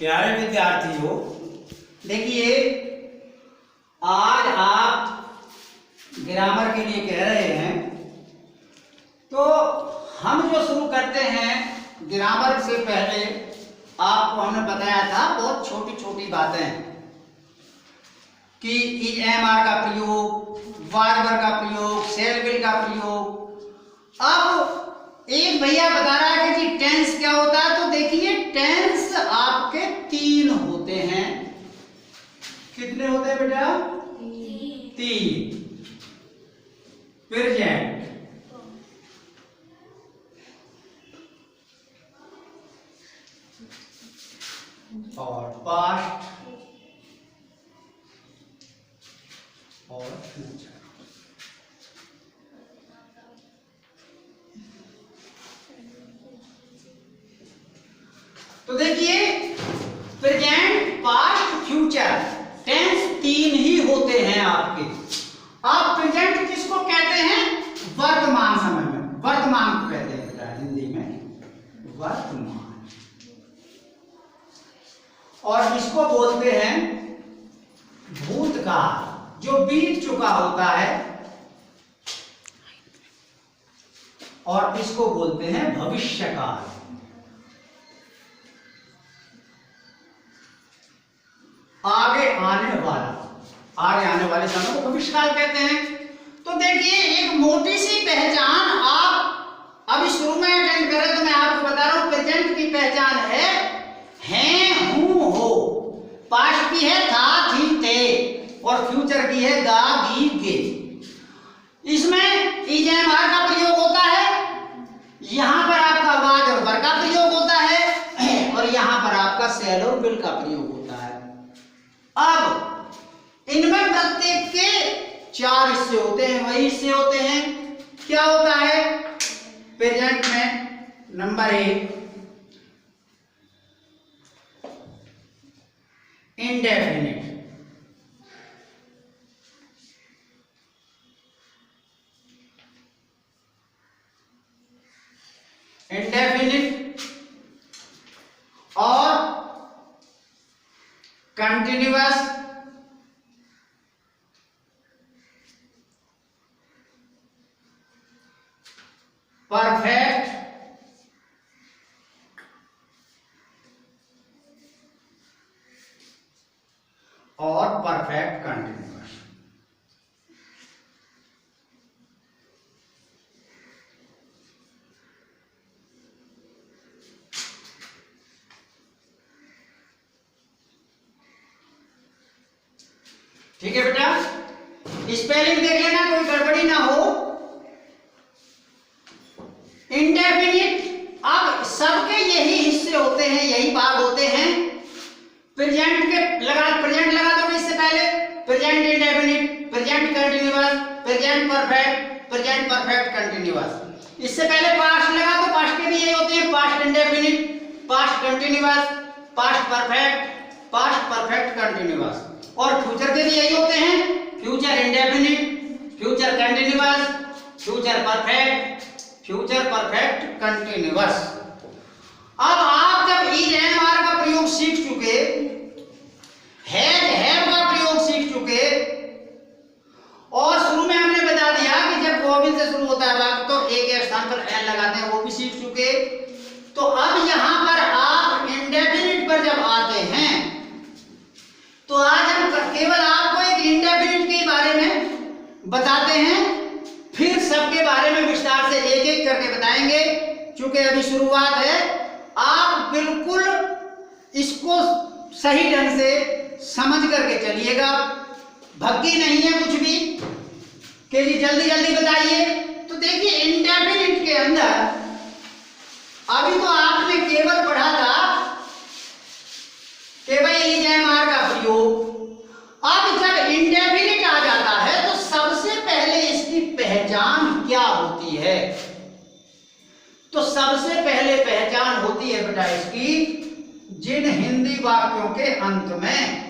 प्यारे विद्यार्थियों, देखिए आज आप ग्रामर के लिए कह रहे हैं, तो हम जो शुरू करते हैं ग्रामर से पहले आपको हमने बताया था बहुत छोटी छोटी बातें कि इज एम आर का प्रयोग, वाज वर का प्रयोग, शैल विल का प्रयोग। अब एक भैया बता रहा है कि जी टेंस क्या होता है, तो देखिए टेंस आपके तीन होते हैं। कितने होते हैं बेटा? तीन। प्रेजेंट, और पास्ट और फ्यूचर। तो देखिए प्रेजेंट, पास्ट, फ्यूचर, टेंस तीन ही होते हैं आपके। आप प्रेजेंट किसको कहते हैं? वर्तमान समय में, वर्तमान को कहते हैं बेटा हिंदी में वर्तमान। और इसको बोलते हैं भूतकाल, जो बीत चुका होता है, और इसको बोलते हैं भविष्यकाल। आगे आने वाले समय को भविष्यकाल कहते हैं। तो देखिए एक मोटी सी पहचान आप अभी शुरू में अटेंड करें तो मैं आपको बता रहा हूं, प्रेजेंट की पहचान है हूं, हो। पास्ट की है था, थी, थे, और फ्यूचर की है गा, गी, गे। इसमें इज एम आर का प्रयोग होता है, यहां पर आपका वाज और वर का प्रयोग होता है, और यहां पर आपका शैल और विल का प्रयोग होता है। अब इनमें प्रत्येक के चार हिस्से होते हैं, वही हिस्से होते हैं। क्या होता है प्रेजेंट में? नंबर एक इंडेफिनिट, इंडेफिनिट और कंटिन्यूअस, परफेक्ट और परफेक्ट कंटिन्यूअस। ठीक है बेटा, स्पेलिंग देख लेना, कोई गड़बड़ी ना हो। इंडेफिनिट, अब सबके यही हिस्से होते हैं, यही भाग होते हैं। प्रेजेंट के प्रेजेंट लगा दो इससे पहले, present indefinite, present continuous, present perfect, present perfect continuous. इससे पहले पास्ट लगा दो, पास्ट के भी यही होते हैं, past indefinite, past continuous, past perfect, past perfect continuous. और फ्यूचर के भी यही होते हैं, future indefinite, future continuous, future perfect, future perfect continuous. अब आप जब इज एम आर का प्रयोग सीख चुके, हैज हैव का प्रयोग सीख चुके, और शुरू में हमने बता दिया कि जब वोवेल से शुरू होता है वाक्य तो एक के स्थान पर एन लगाते हैं, वो भी सीख चुके। तो अब यहां पर आप इंडेफिनिट पर जब आते हैं, तो आज हम केवल आपको एक इंडेफिनिट के बारे में बताते हैं, फिर सबके बारे में विस्तार से एक एक करके बताएंगे। चूंकि अभी शुरुआत है, आप बिल्कुल इसको सही ढंग से समझ करके चलिएगा, भक्ति नहीं है कुछ भी कि जी जल्दी जल्दी बताइए। तो देखिए इंडेफिनिट के अंदर अभी तो आपने केवल पढ़ा था कि भाई इज एम आर का प्रयोग। अब जब इंडेफिनिट आ जाता है तो सबसे पहले इसकी पहचान क्या होती है? तो सबसे पहले पहचान होती है बेटा इसकी, जिन हिंदी वाक्यों के अंत में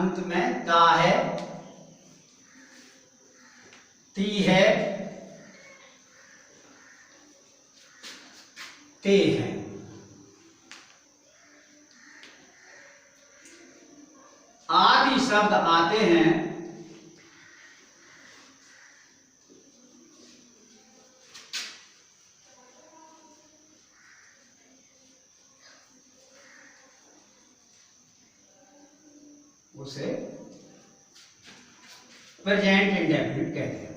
अंत में ता है, ती है, ते है। आदि शब्द आते हैं उसे प्रेजेंट इंडेफिनिट कहते हैं।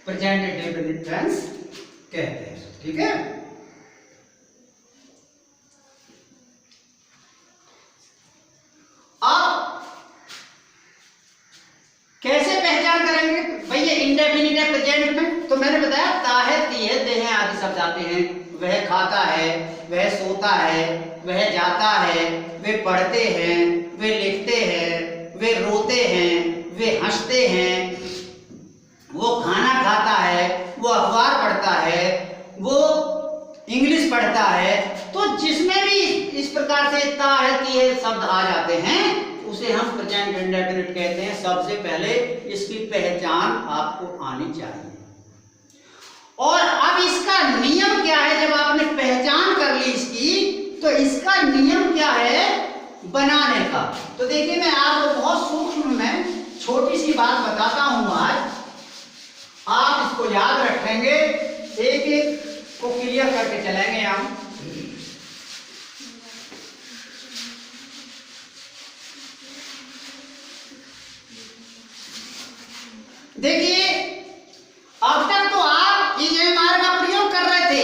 प्रेजेंट इंडेफिनिट टेंस कहते हैं, ठीक है। अब कैसे पहचान करेंगे भाई ये इंडेफिनिट है प्रेजेंट में? तो मैंने बताया ता है, ती है, ते हैं आदि शब्द आते हैं। वह खाता है, वह सोता है, वह जाता है, वे पढ़ते हैं, वे लिखते हैं, वे रोते हैं, वे हंसते हैं, वो खाना खाता है, वो अखबार पढ़ता है, वो इंग्लिश पढ़ता है। तो जिसमें भी इस प्रकार से ता है, ती है शब्द आ जाते हैं उसे हम प्रेजेंट इंडेफिनिट कहते हैं। सबसे पहले इसकी पहचान आपको आनी चाहिए। और अब इसका नियम क्या है? जब आपने पहचान कर ली इसकी, तो इसका नियम क्या है बनाने का? तो देखिए मैं आपको बहुत सूक्ष्म में छोटी सी बात बताता हूं आज, आप इसको याद रखेंगे, एक एक को क्लियर करके चलेंगे हम। देखिए अब तक तो आप इज एम आर का प्रयोग कर रहे थे,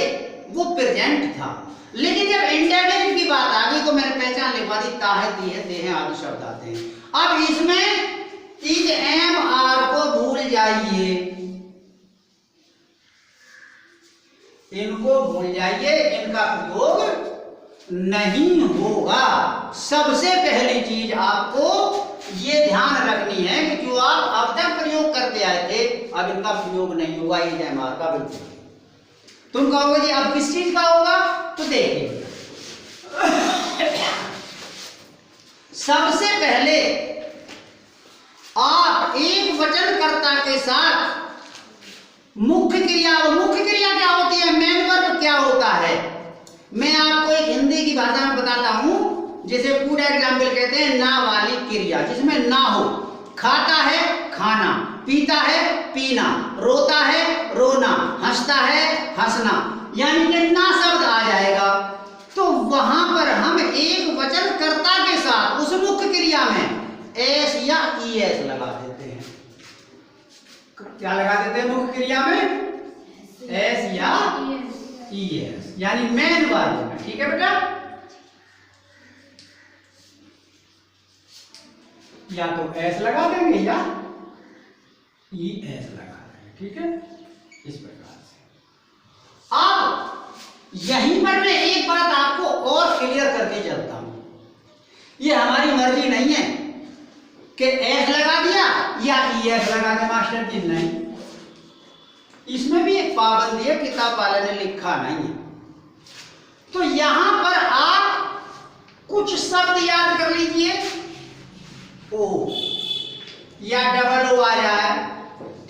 वो प्रेजेंट था, लेकिन जब इंडेफिनिट की बात आ गई तो मैंने पहचान लिखवा दी, ता है, ती है, ते हैं आदि शब्द आते हैं। अब इसमें इज एम आर को भूल जाइए, इनको भूल जाइए, इनका प्रयोग नहीं होगा। सबसे पहली चीज आपको ये ध्यान रखनी है कि जो आप अब तक प्रयोग करते आए थे अब इनका प्रयोग नहीं होगा, इज एम आर का बिल्कुल। तुम कहोगे जी अब किस चीज का होगा? तो देखिए सबसे पहले आप एक वचनकर्ता के साथ मुख्य क्रिया क्या होती है, मेन वर्ब क्या होता है, मैं आपको एक हिंदी की भाषा में बताता हूं, जिसे पूरा एग्जाम्पल कहते हैं ना वाली क्रिया, जिसमें ना हो। खाता है खाना, पीता है पीना, रोता है रोना, हंसता है हंसना, यानी कि ना शब्द आ जाएगा। तो वहां पर हम एक वचनकर्ता के साथ उस मुख्य क्रिया में एस या ई एस लगा देते हैं। क्या लगा देते हैं मुख्य क्रिया में? एस या ई एस, यानी मेन वर्ब में। ठीक है बेटा, या तो एस लगा देंगे या ई एस लगा देंगे। ठीक है, इस प्रकार से। अब यहीं पर मैं एक बात आपको और क्लियर करके चलता हूं, ये हमारी मर्जी नहीं है कि एस लगा दिया या ई एस लगा दे मास्टर जी, नहीं। इसमें भी एक पाबंदी है, किताब वाले ने लिखा नहीं है। तो यहां पर आप कुछ शब्द याद कर लीजिए, ओ या डबल ओ आ जाए,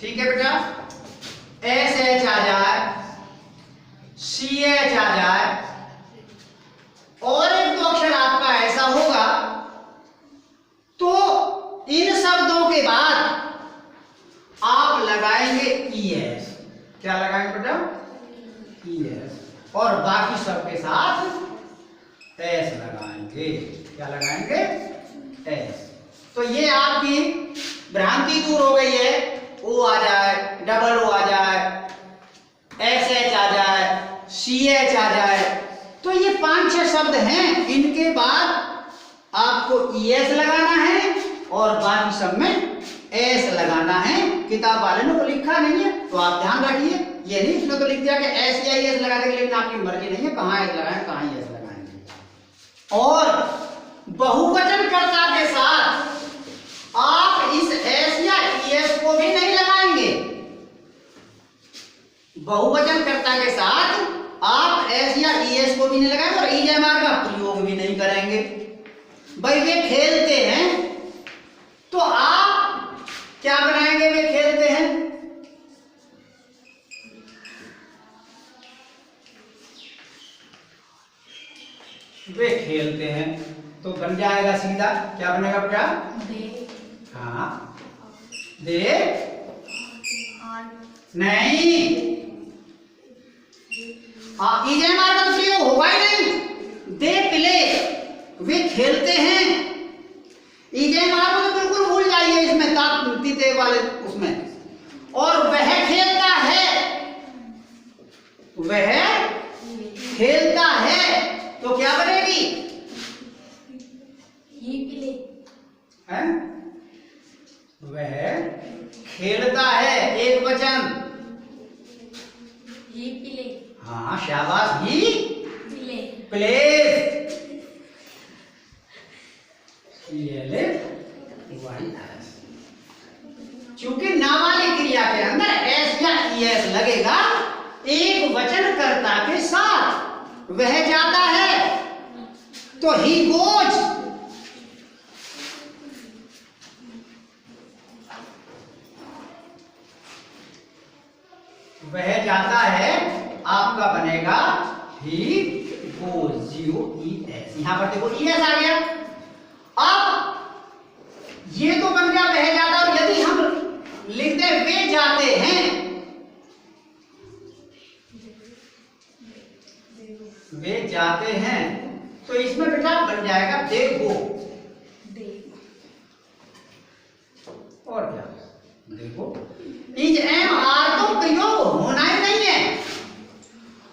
ठीक है बेटा, एस एच आ जाए, सी एच आ जाए, और एक दो अक्षर आपका ऐसा होगा, तो इन शब्दों के बाद आप लगाएंगे ई एस। क्या लगाएंगे बेटा? ई एस, और बाकी सब के साथ एस लगाएंगे। क्या लगाएंगे? एस। तो ये आपकी भ्रांति दूर हो गई है, ओ आ जाए, डबल ओ आ जाए, एस एच आ जाए, सी एच आ जाए, तो ये 5-6 शब्द हैं, इनके बाद आपको ई एस लगाना है और बाकी सब में एस लगाना है। किताब वाले ने वो लिखा नहीं है, तो आप ध्यान रखिए। ये नहीं इसमें तो लिख दिया कि एस या एस लगा देंगे, लेकिन आपकी मर्जी नहीं है कहाँ एस लगाएं कहाँ एस लगाएंगे। और बहुवचनकर्ता के साथ आप इस एस या एस को भी नहीं लगाएंगे। बहुवचनकर्ता के साथ आप एस या एस को भी नहीं लगाएंगे और ईजेमार का प्रयोग भी नहीं करेंगे। भाई वे खेलते हैं तो आप क्या बनाएंगे? वे खेलते हैं, वे खेलते हैं तो बन जाएगा सीधा, क्या बनेगा बेटा? दे। हाँ दे नहीं, हाँ ईजेमार का प्रयोग होगा ही नहीं। दे प्ले, वे खेलते हैं। ईजेमार को तो बिल्कुल भूल जाइए इसमें तीते वाले उसमें। और वह खेलता है, वह खेलता है तो क्या बनेगी? है? वह खेलता है, एक वचन। हाँ शाबाश, ही प्लेस। चूंकि नाम वाली क्रिया के अंदर एस या एस लगेगा एक वचनकर्ता के साथ, वह जाता है तो ही गोज। वह जाता है आपका बनेगा ही गोज, GOES। यहां पर देखो ES आ गया। अब ये तो बन गया वह जाता, और यदि हम लिखते वे जाते हैं, वे जाते हैं तो इसमें बेटा बन जाएगा दे गो। और क्या देखो, इज एम आर तो प्रयोग होना ही नहीं है।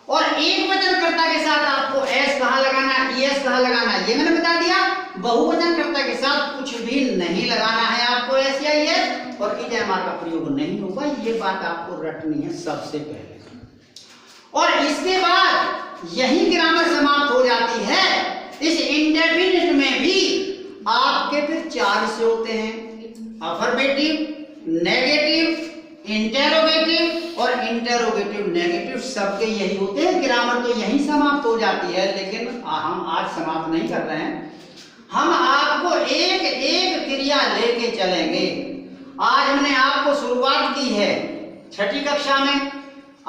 और एक वचनकर्ता के साथ आपको एस कहां लगाना है, ES कहां लगाना है, ये मैंने बता दिया। बहुवचनकर्ता के साथ कुछ भी नहीं लगाना है आपको एस या ES, और इज एम आर का प्रयोग नहीं होगा। ये बात आपको रटनी है सबसे पहले। और इसके बाद यही ग्रामर समाप्त हो जाती है। इस इंडेफिनिट में भी आपके फिर 4 हिस्से होते हैं, अफर्मेटिव, नेगेटिव, इंटेरोगेटिव और इंटेरोगेटिव नेगेटिव, सबके यही होते हैं। ग्रामर तो यही समाप्त हो जाती है, लेकिन हम आज समाप्त नहीं कर रहे हैं। हम आपको एक एक क्रिया लेके चलेंगे। आज हमने आपको शुरुआत की है 6ठी कक्षा में,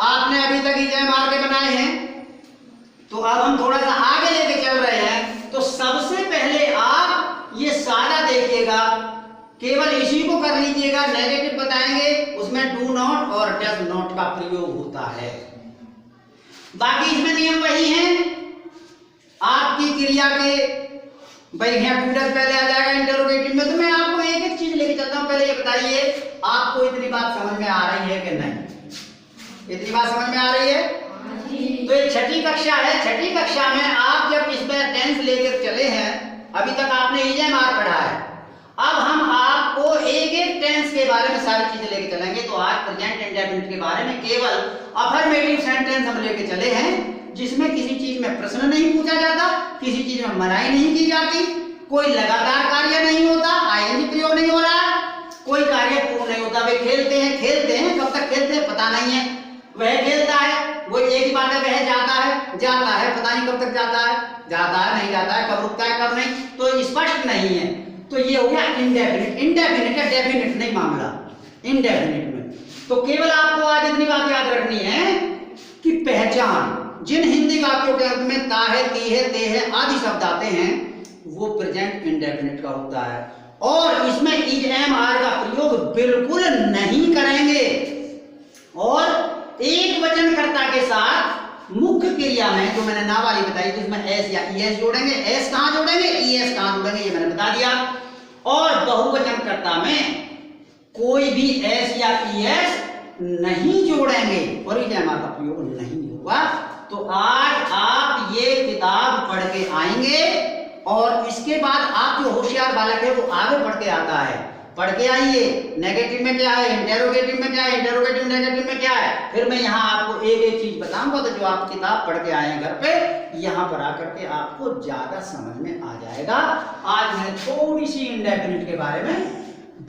आपने अभी तक ईजेमार के बनाए हैं, तो अब हम थोड़ा सा आगे लेके चल रहे हैं। तो सबसे पहले आप ये सारा देखिएगा, केवल इसी को कर लीजिएगा। नेगेटिव बताएंगे, उसमें डू नॉट और डज नॉट का प्रयोग होता है। बाकी इसमें नियम वही हैं आपकी क्रिया के। भाई यहाँ टू डज पहले आ जाएगा इंटरोगेटिव में। तो मैं आपको एक एक चीज लेके चलता हूँ। पहले ये बताइए, आपको इतनी बात समझ में आ रही है कि नहीं? इतनी बात समझ में आ रही है? तो ये 6ठी कक्षा है। 6ठी कक्षा में आप जब इसमें टेंस लेकर चले हैं, अभी तक आपने ईजेमार पढ़ा है। अब हम आपको एक एक टेंस के बारे में सारी चीजें लेके चलेंगे। तो आज प्रेजेंट इंडेफिनिट के बारे में केवल अफर्मेटिव सेंटेंस हम लेके चले हैं, जिसमें किसी चीज में प्रश्न नहीं पूछा जाता, किसी चीज में मनाही नहीं की जाती, कोई लगातार कार्य नहीं होता, आईएनजी प्रयोग नहीं हो रहा, कोई कार्य पूर्ण नहीं होता। वे खेलते हैं, खेलते हैं, कब तक खेलते हैं पता नहीं है। वह खेलता है, वो एक ही बात है, वह जाता है, जाता है, पता नहीं कब तक जाता है, जाता है नहीं जाता है, कब रुकता है कब नहीं, तो स्पष्ट नहीं है। तो ये हो गया इंडेफिनिट। इंडेफिनिट है, डेफिनिट नहीं मामला इंडेफिनिट में। तो केवल आपको आज इतनी बात याद रखनी है कि पहचान, जिन हिंदी वाक्यों के अंत में ता है, ती है, ते है आदि शब्द आते हैं, वो प्रेजेंट इंडेफिनिट का होता है। और इसमें इज एम आर का प्रयोग बिल्कुल नहीं करेंगे। और एक वचनकर्ता के साथ मुख्य क्रिया में जो मैंने ना वाली बताई, तो इसमें एस या ईएस जोड़ेंगे। एस कहां जोड़ेंगे, ईएस कहां जोड़ेंगे, ये मैंने बता दिया। और बहुवचनकर्ता में कोई भी एस या ईएस नहीं जोड़ेंगे और इज एम आर का प्रयोग नहीं होगा। तो आज आप ये किताब पढ़ के आएंगे और इसके बाद आप जो होशियार बालक है वो आगे बढ़ के आता है, पढ़ के आइए। नेगेटिव में क्या है, इंटेरोगेटिव में क्या है, इंटेरोगेटिव नेगेटिव में क्या है, फिर मैं यहाँ आपको एक एक चीज बताऊंगा, तो जो आप किताब पढ़ के आए हैं घर पे, यहाँ पर आकर के आपको ज्यादा समझ में आ जाएगा। आज मैंने थोड़ी सी इंडेफिनिट के बारे में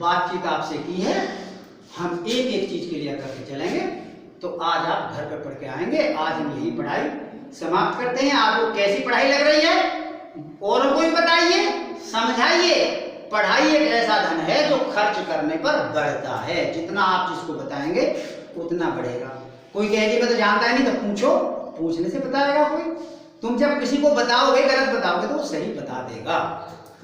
बातचीत आपसे की है, हम एक एक चीज क्लियर करके चलेंगे, तो आज आप घर पर पढ़ के आएंगे। आज हम यही पढ़ाई समाप्त करते हैं। आपको कैसी पढ़ाई लग रही है, और कोई बताइए, समझाइए। पढ़ाई एक ऐसा धन है जो खर्च करने पर बढ़ता है, जितना आप जिसको बताएंगे उतना बढ़ेगा। कोई कहे जी मैं तो जानता ही नहीं, तो पूछो, पूछने से बताएगा कोई। तुम जब किसी को बताओगे, गलत बताओगे, तो वो सही बता देगा।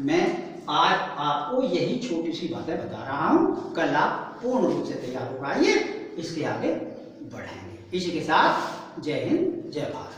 मैं आज आपको यही छोटी सी बातें बता रहा हूं, कल आप पूर्ण रूप से तैयार हो आइए, इसके आगे बढ़ेंगे। इसी के साथ जय हिंद, जय भारत।